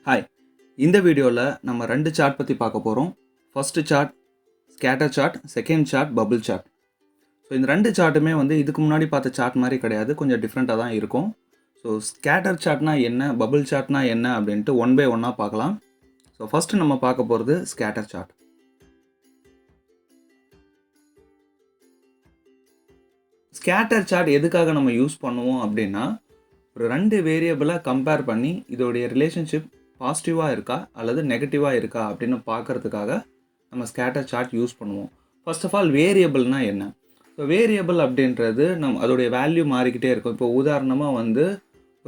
Hi, இந்த வீடியோவில் நம்ம ரெண்டு சார்ட் பற்றி பார்க்க போகிறோம். First chart scatter chart, second chart bubble chart. So இந்த ரெண்டு சார்ட்டுமே இதுக்கு முன்னாடி பார்த்த சார்ட் மாதிரி கிடையாது, கொஞ்சம் டிஃப்ரெண்ட்டாக தான் இருக்கும். ஸோ ஸ்கேட்டர் சார்ட்னா என்ன, பபிள் சார்ட்னா என்ன அப்படின்ட்டு ஒன் பை ஒன்னாக பார்க்கலாம். ஸோ ஃபஸ்ட்டு நம்ம பார்க்க போகிறது ஸ்கேட்டர் சார்ட். ஸ்கேட்டர் சார்ட் எதுக்காக நம்ம யூஸ் பண்ணுவோம் அப்படின்னா, ஒரு ரெண்டு வேரியபிளை கம்பேர் பண்ணி இதோடைய ரிலேஷன்ஷிப் பாசிட்டிவாக இருக்கா அல்லது நெகட்டிவாக இருக்கா அப்படின்னு பார்க்குறதுக்காக நம்ம ஸ்கேட்டர் சார்ட் யூஸ் பண்ணுவோம். ஃபர்ஸ்ட் ஆஃப் ஆல் வேரியபிள்னா என்ன? ஸோ வேரியபிள் அப்படின்றது அதோடைய வேல்யூ மாறிக்கிட்டே இருக்கும். இப்போ உதாரணமாக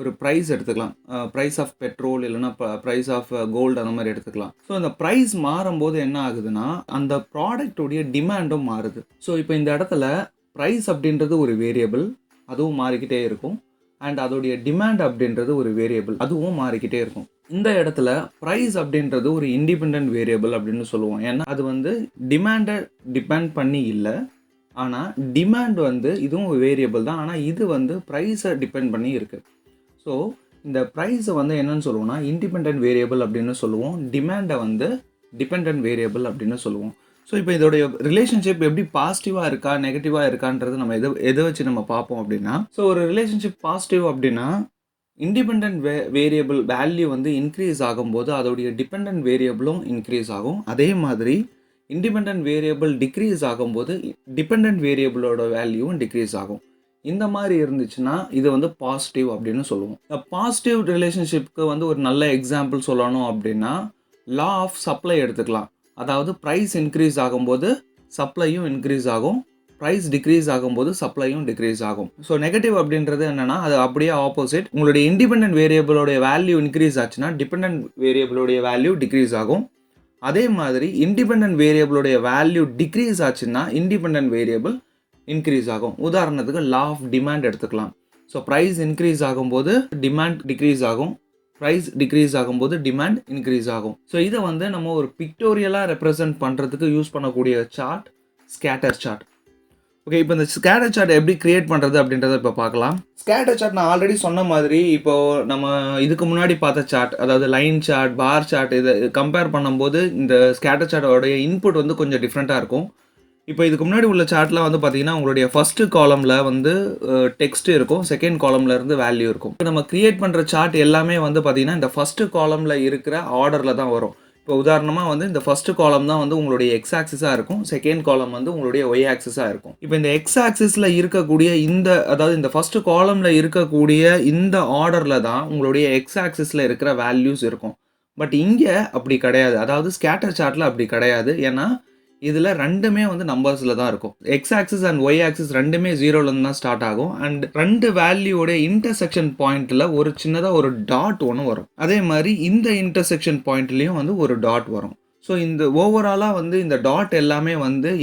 ஒரு ப்ரைஸ் எடுத்துக்கலாம், ப்ரைஸ் ஆஃப் பெட்ரோல் இல்லைனா ப்ரைஸ் ஆஃப் கோல்டு அந்த மாதிரி எடுத்துக்கலாம். ஸோ அந்த ப்ரைஸ் மாறும்போது என்ன ஆகுதுன்னா அந்த ப்ராடக்டுடைய டிமாண்டும் மாறுது. ஸோ இப்போ இந்த இடத்துல ப்ரைஸ் அப்படின்றது ஒரு வேரியபிள், அதுவும் மாறிக்கிட்டே இருக்கும். அண்ட் அதோடைய டிமாண்ட் அப்படின்றது ஒரு வேரியபிள், அதுவும் மாறிக்கிட்டே இருக்கும். இந்த இடத்துல ப்ரைஸ் அப்படின்றது ஒரு இண்டிபெண்ட் வேரியபிள் அப்படின்னு சொல்லுவோம். ஏன்னா அது டிமாண்டை டிபெண்ட் பண்ணி இல்லை, ஆனால் டிமாண்ட் இதுவும் வேரியபிள் தான், ஆனால் இது ப்ரைஸை டிபெண்ட் பண்ணி இருக்குது. ஸோ இந்த ப்ரைஸை என்னன்னு சொல்லுவோம்னா இண்டிபெண்ட் வேரியபிள் அப்படின்னு சொல்லுவோம், டிமாண்டை டிபெண்ட் வேரியபிள் அப்படின்னு சொல்லுவோம். ஸோ இப்போ இதோடைய ரிலேஷன்ஷிப் எப்படி பாசிட்டிவாக இருக்கா நெகட்டிவாக இருக்கான்றது நம்ம எதை வச்சு நம்ம பார்ப்போம் அப்படின்னா, ஸோ ஒரு ரிலேஷன்ஷிப் பாசிட்டிவ் அப்படின்னா இண்டிபெண்ட் வேரியபிள் வேல்யூ இன்க்ரீஸ் ஆகும்போது அதோடைய டிபெண்ட் வேரியபிளும் இன்க்ரீஸ் ஆகும். அதே மாதிரி இண்டிபெண்ட் வேரியபிள் டிக்ரீஸ் ஆகும்போது டிபெண்ட் வேரியபிளோட வேல்யூவும் டிக்ரீஸ் ஆகும். இந்த மாதிரி இருந்துச்சுன்னா இது பாசிட்டிவ் அப்படின்னு சொல்லுவோம். பாசிட்டிவ் ரிலேஷன்ஷிப்க்கு ஒரு நல்ல எக்ஸாம்பிள் சொல்லணும் அப்படின்னா லா ஆஃப் சப்ளை எடுத்துக்கலாம். அதாவது ப்ரைஸ் இன்க்ரீஸ் ஆகும்போது சப்ளையும் இன்க்ரீஸ் ஆகும், ப்ரைஸ் டிக்ரீஸ் ஆகும்போது சப்ளையும் டிக்ரீஸ் ஆகும். ஸோ நெகட்டிவ் அப்படின்றது என்னன்னா அது அப்படியே ஆப்போசிட். உங்களுடைய இண்டிபெண்ட் வேரியபிளோடைய வேல்யூ இன்க்ரீஸ் ஆச்சுன்னா டிபெண்ட் வேரியபிளோடைய வேல்யூ டிக்ரீஸ் ஆகும். அதே மாதிரி இண்டிபெண்ட் வேரியபிளோடைய வேல்யூ டிக்ரீஸ் ஆச்சுன்னா இண்டிபெண்ட் வேரியபிள் இன்க்ரீஸ் ஆகும். உதாரணத்துக்கு லா ஆஃப் டிமாண்ட் எடுத்துக்கலாம். ஸோ ப்ரைஸ் இன்க்ரீஸ் ஆகும்போது டிமாண்ட் டிக்ரீஸ் ஆகும், ப்ரைஸ் டிக்ரீஸ் ஆகும்போது டிமாண்ட் இன்க்ரீஸ் ஆகும். ஸோ இதை நம்ம ஒரு பிக்டோரியலாக ரெப்ரசென்ட் பண்ணுறதுக்கு யூஸ் பண்ணக்கூடிய சார்ட் ஸ்கேட்டர் சார்ட். ஓகே, இப்போ இந்த ஸ்கேட்டர் சார்ட் எப்படி கிரியேட் பண்ணுறது அப்படின்றத இப்போ பார்க்கலாம். ஸ்கேட்டர் சார்ட் நான் ஆல்ரெடி சொன்ன மாதிரி இப்போது நம்ம இதுக்கு முன்னாடி பார்த்த சார்ட், அதாவது லைன் சார்ட், பார் சார்ட், இதை கம்பேர் பண்ணும்போது இந்த ஸ்கேட்டர் சார்ட்டோடைய இன்புட் கொஞ்சம் டிஃப்ரெண்ட்டாக இருக்கும். இப்போ இதுக்கு முன்னாடி உள்ள சார்ட்லாம் பார்த்தீங்கன்னா உங்களுடைய ஃபர்ஸ்ட் காலமில் டெக்ஸ்ட் இருக்கும், செகண்ட் காலமில் இருந்து வேல்யூ இருக்கும். இப்போ நம்ம கிரியேட் பண்ணுற சார்ட் எல்லாமே பார்த்தீங்கன்னா இந்த ஃபர்ஸ்ட் காலமில் இருக்கிற ஆர்டரில் தான் வரும். இப்போ உதாரணமாக இந்த ஃபர்ஸ்ட் காலம் தான் உங்களுடைய எக்ஸ் ஆக்சிஸாக இருக்கும், செகண்ட் காலம் உங்களுடைய ஒய் ஆக்சிஸாக இருக்கும். இப்போ இந்த எக்ஸ் ஆக்சிஸில் இருக்கக்கூடிய அதாவது இந்த ஃபர்ஸ்ட் காலமில் இருக்கக்கூடிய இந்த ஆர்டரில் தான் உங்களுடைய எக்ஸ் ஆக்சிஸில் இருக்கிற வேல்யூஸ் இருக்கும். பட் இங்கே அப்படி கிடையாது, அதாவது ஸ்கேட்டர் சார்ட்டில் அப்படி கிடையாது. ஏன்னா இதில் ரெண்டுமே நம்பர்ஸில் தான் இருக்கும். X axis and Y axis ரெண்டுமே ஜீரோலேருந்து தான் ஸ்டார்ட் ஆகும். அண்ட் ரெண்டு வேல்யூவோட இன்டர்செக்ஷன் பாயிண்டில் ஒரு சின்னதாக ஒரு டாட் ஒன்று வரும். அதே மாதிரி இந்த இன்டர்செக்ஷன் பாயிண்ட்லேயும் ஒரு டாட் வரும். ஸோ இந்த ஓவராலாக இந்த டாட் எல்லாமே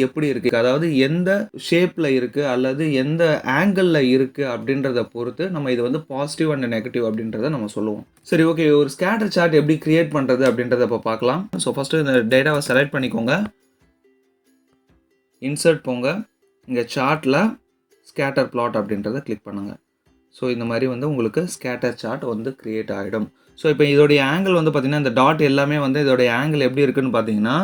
எப்படி இருக்குது, அதாவது எந்த ஷேப்பில் இருக்குது அல்லது எந்த ஆங்கிளில் இருக்குது அப்படின்றத பொறுத்து நம்ம இது பாசிட்டிவ் அண்ட் நெகட்டிவ் அப்படின்றத நம்ம சொல்லுவோம். சரி, ஓகே, ஒரு ஸ்கேட்டர் சார்ட் எப்படி கிரியேட் பண்ணுறது அப்படின்றத இப்போ பார்க்கலாம். ஸோ ஃபஸ்ட்டு இந்த டேட்டாவை செலக்ட் பண்ணிக்கோங்க, இன்சர்ட் போங்க, இங்கே சார்ட்டில் ஸ்கேட்டர் பிளாட் அப்படின்றத கிளிக் பண்ணுங்கள். ஸோ இந்த மாதிரி உங்களுக்கு ஸ்கேட்டர் சார்ட் கிரியேட் ஆகிடும். ஸோ இப்போ இதோடைய ஆங்கிள் பார்த்திங்கன்னா இந்த டாட் எல்லாமே இதோடைய ஆங்கிள் எப்படி இருக்குதுன்னு பார்த்தீங்கன்னா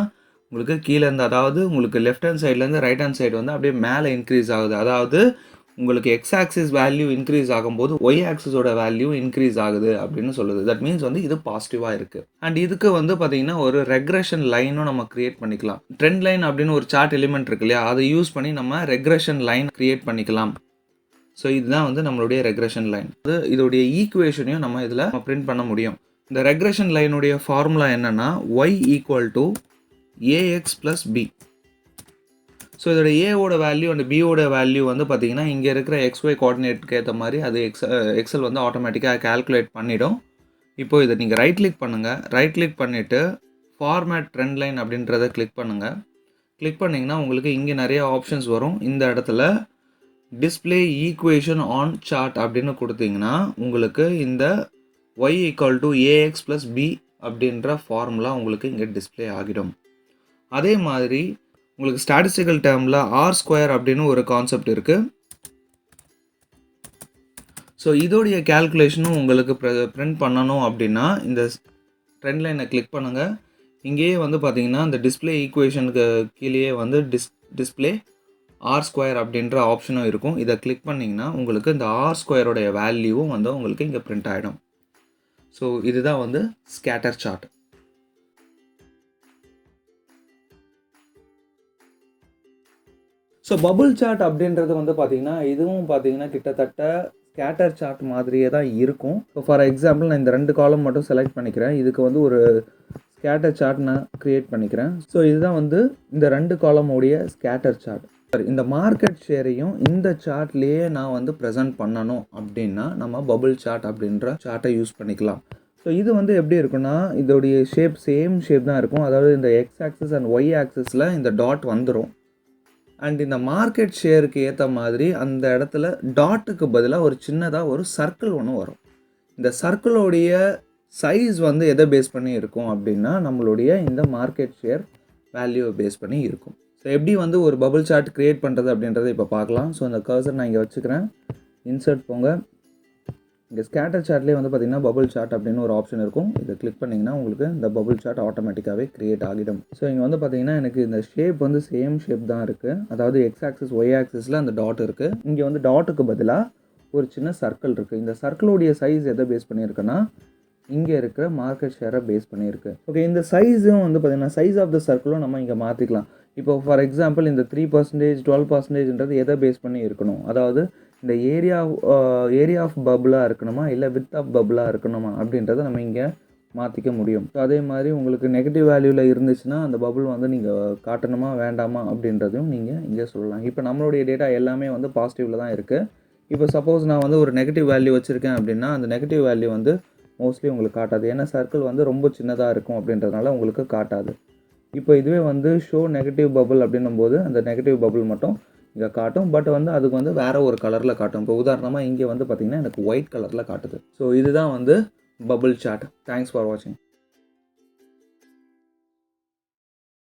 உங்களுக்கு கீழே இருந்து, அதாவது உங்களுக்கு லெஃப்ட் ஹேண்ட் சைட்லேருந்து ரைட் ஹேண்ட் சைடு அப்படியே மேலே இன்க்ரீஸ் ஆகுது. அதாவது உங்களுக்கு எக்ஸ் ஆக்சிஸ் வேல்யூ இன்க்ரீஸ் ஆகும்போது ஒய் ஆக்சிஸோட வேல்யூ இன்க்ரீஸ் ஆகுது அப்படின்னு சொல்லுது. தட் மீன்ஸ் இது பாசிட்டிவாக இருக்குது. அண்ட் இதுக்கு பார்த்தீங்கன்னா ஒரு ரெக்ரெஷன் லைனும் நம்ம கிரியேட் பண்ணிக்கலாம். ட்ரெண்ட் லைன் அப்படின்னு ஒரு சார்ட் எலிமெண்ட் இருக்கு இல்லையா, அதை யூஸ் பண்ணி நம்ம ரெக்ரெஷன் லைன் கிரியேட் பண்ணிக்கலாம். ஸோ இதுதான் நம்மளுடைய ரெக்ரெஷன் லைன். இதோடைய ஈக்குவேஷனையும் நம்ம இதில் பிரிண்ட் பண்ண முடியும். இந்த ரெக்ரெஷன் லைனுடைய ஃபார்முலா என்னன்னா Y equal to A X plus B. So இதோட ஏவோட வேல்யூ அண்ட் பியோட வேல்யூ பார்த்தீங்கன்னா இங்கே இருக்கிற எக்ஸ்ஒய் கோஆர்டினேட்டுக்கு ஏற்ற மாதிரி அது எக்ஸல் ஆட்டோமேட்டிக்காக கால்குலேட் பண்ணிடும். இப்போது இதை நீங்கள் ரைட் கிளிக் பண்ணுங்கள், ரைட் கிளிக் பண்ணிவிட்டு ஃபார்மேட் ட்ரெண்ட் லைன் அப்படின்றத கிளிக் பண்ணுங்கள். கிளிக் பண்ணிங்கன்னா உங்களுக்கு இங்கே நிறைய ஆப்ஷன்ஸ் வரும். இந்த இடத்துல டிஸ்பிளே ஈக்குவேஷன் ஆன் சார்ட் அப்படின்னு கொடுத்தீங்கன்னா உங்களுக்கு இந்த Y equal to A X plus B அப்படின்ற ஃபார்முலா உங்களுக்கு இங்கே டிஸ்பிளே ஆகிடும். அதே மாதிரி உங்களுக்கு ஸ்டாட்டிஸ்டிக்கல் டேர்மில் ஆர் ஸ்கொயர் அப்படின்னு ஒரு கான்செப்ட் இருக்குது. ஸோ இதோடைய கேல்குலேஷனும் உங்களுக்கு பிரிண்ட் பண்ணணும் அப்படின்னா இந்த ட்ரெண்ட் லைனை கிளிக் பண்ணுங்கள். இங்கேயே வந்து பார்த்தீங்கன்னா இந்த டிஸ்பிளே ஈக்குவேஷனுக்கு கீழேயே வந்து டிஸ்பிளே ஆர் ஸ்கொயர் அப்படின்ற ஆப்ஷனும் இருக்கும். இதை கிளிக் பண்ணிங்கன்னா உங்களுக்கு இந்த ஆர் ஸ்கொயரோடைய வேல்யூவும் வந்து உங்களுக்கு இங்கே பிரிண்ட் ஆகிடும். ஸோ இதுதான் வந்து scatter chart. So bubble chart அப்படின்றது வந்து பார்த்தீங்கன்னா இதுவும் பார்த்தீங்கன்னா கிட்டத்தட்ட ஸ்கேட்டர் சார்ட் மாதிரியே தான் இருக்கும். ஸோ ஃபார் எக்ஸாம்பிள் நான் இந்த 2 காலம் மட்டும் செலக்ட் பண்ணிக்கிறேன். இதுக்கு வந்து ஒரு ஸ்கேட்டர் சார்ட் நான் க்ரியேட் பண்ணிக்கிறேன். ஸோ இதுதான் வந்து இந்த 2 காலமுடைய ஸ்கேட்டர் சார்ட். இந்த மார்க்கெட் ஷேரையும் இந்த சார்ட்லேயே நான் வந்து ப்ரெசென்ட் பண்ணணும் அப்படின்னா நம்ம பபுள் சார்ட் அப்படின்ற சார்ட்டை யூஸ் பண்ணிக்கலாம். ஸோ இது வந்து எப்படி இருக்குன்னா இதோடைய ஷேப் சேம் ஷேப் தான் இருக்கும். அதாவது இந்த எக்ஸ் ஆக்சிஸ் அண்ட் ஒய் ஆக்சிஸில் இந்த டாட் வந்துடும். அண்ட் இந்த மார்க்கெட் ஷேருக்கு ஏற்ற மாதிரி அந்த இடத்துல டாட்டுக்கு பதிலாக ஒரு சின்னதாக ஒரு சர்க்கிள் ஒன்று வரும். இந்த சர்க்கிளோடைய சைஸ் வந்து எதை பேஸ் பண்ணி இருக்கும் அப்படின்னா நம்மளுடைய இந்த மார்க்கெட் ஷேர் வேல்யூவை பேஸ் பண்ணி இருக்கும். ஸோ எப்படி வந்து ஒரு பபுள் சார்ட் க்ரியேட் பண்ணுறது அப்படின்றத இப்போ பார்க்கலாம். ஸோ இந்த கர்சர் நான் இங்கே வச்சுக்கிறேன். இன்சர்ட் போங்க. இங்கே ஸ்கேட்டர் சார்ட்லேயே வந்து பார்த்திங்கன்னா பபுள் சார்ட் அப்படின்னு ஒரு ஆப்ஷன் இருக்கும். இதை கிளிக் பண்ணிங்கன்னா உங்களுக்கு இந்த பபுள் சார்ட் ஆட்டோமேட்டிக்காகவே க்ரியேட் ஆகிடும். ஸோ இங்கே வந்து பார்த்திங்கன்னா எனக்கு இந்த ஷேப் வந்து சேம் ஷேப் தான் இருக்குது. அதாவது எக்ஸ் ஆக்சிஸ் ஒய் ஆக்சிஸில் அந்த டாட் இருக்குது. இங்கே வந்து டாட்டுக்கு பதிலாக ஒரு சின்ன சர்க்கிள் இருக்குது. இந்த சர்க்கிளோடைய சைஸ் எதை பேஸ் பண்ணியிருக்குன்னா இங்கே இருக்கிற மார்க்கெட் ஷேரை பேஸ் பண்ணியிருக்கு. ஓகே, இந்த சைஸும் வந்து பார்த்திங்கன்னா சைஸ் ஆஃப் த சர்க்கிளும் நம்ம இங்கே மாற்றிக்கலாம். இப்போ ஃபார் எக்ஸாம்பிள் இந்த 3%, 12%ன்றது எதை பேஸ் பண்ணி இருக்கணும், அதாவது இந்த ஏரியா ஆஃப் பபுளாக இருக்கணுமா இல்லை வித் ஆஃப் பபுளாக இருக்கணுமா அப்படின்றத நம்ம இங்கே மாற்றிக்க முடியும். ஸோ அதே மாதிரி உங்களுக்கு நெகட்டிவ் வேல்யூவில் இருந்துச்சுன்னா அந்த பபுள் வந்து நீங்கள் காட்டணுமா வேண்டாமா அப்படின்றதையும் நீங்கள் இங்கே சொல்லலாம். இப்போ நம்மளுடைய டேட்டா எல்லாமே வந்து பாசிட்டிவில் தான் இருக்குது. இப்போ சப்போஸ் நான் வந்து ஒரு நெகட்டிவ் வேல்யூ வச்சுருக்கேன் அப்படின்னா அந்த நெகட்டிவ் வேல்யூ வந்து மோஸ்ட்லி உங்களுக்கு காட்டாது. ஏன்னா சர்க்கிள் வந்து ரொம்ப சின்னதாக இருக்கும் அப்படின்றதுனால உங்களுக்கு காட்டாது. இப்போ இதுவே வந்து ஷோ நெகட்டிவ் பபுள் அப்படின்னும் போது அந்த நெகட்டிவ் பபுள் மட்டும் இங்கே காட்டும். பட் வந்து அதுக்கு வந்து வேறு ஒரு கலரில் காட்டும். இப்போ உதாரணமாக இங்கே வந்து பார்த்திங்கன்னா எனக்கு ஒயிட் கலரில் காட்டுது. ஸோ இதுதான் வந்து பபுள் சார்ட். தேங்க்ஸ் ஃபார் வாட்சிங்.